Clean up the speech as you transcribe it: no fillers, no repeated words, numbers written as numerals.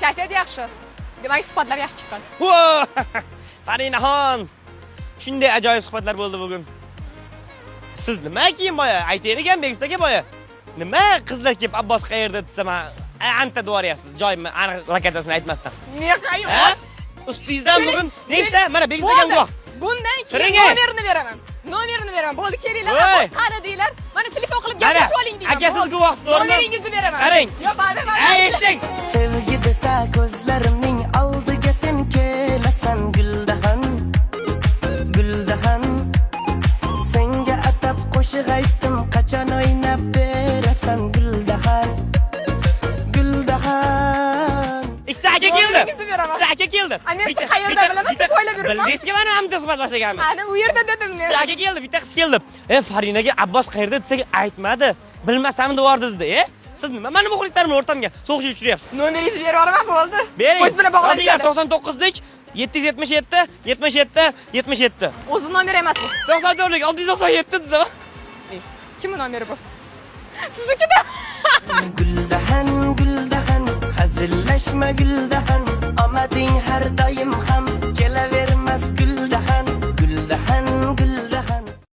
Kayfiyat yaxshi. Demak, suhbatlar yaxshi chiqqan. Farinaxon. Shunday ajoyib suhbatlar bo'ldi bugun. Siz nima keyin boya aytaylik ham Beksaga boya. Nima qizlar kelib Abbos qayerda desa, men anta do'ryapsiz. Joyimni aniq lokatsiyasini aytmasdan. Ne qayim? Ustingizdan bugun neysa, mana Beksaga guvoh. Bundan keyin nomerini beraman. Nomerini beraman. Bo'ldi, kelinglar. Qani deylar. Mana telefon qilib gaplashib oling deyman. Aka siz guvohsiz, to'g'rimi? Nomeringizni beraman. Qarang. Yo, ba'da. Eshiting. Sevgi desa ko'zlarimning oldiga sen kelasan guldahan. Guldahan. Senga atab qo'shiq aytdim, qachon o'ynab berasan guldahan. Guldahan. Ikkita aka keldi. Ikkita aka keldi. Men qayerda bilaman, siz o'ylab yuribman. Bizga mana hamda suhbat boshlaganmiz. Ana u yerda dedim men. Aka keldi, bitta qiz keldi. Farinaga Abbos qayerda desak aytmadi. Bilmasam devordi dedi. Siz nima meni muxlislarim o'rtamga so'qishga uchrayapsiz? Nomeringizni berib yuboraman, bo'ldi. Bering. O'z bilan bog'lashadi. 99lik 777 77 77. O'zi nomer emas bu. 94lik 697 desa. Kimning nomeri bu? Siznikida. Guldahan, guldahan, hazillashma guldahan.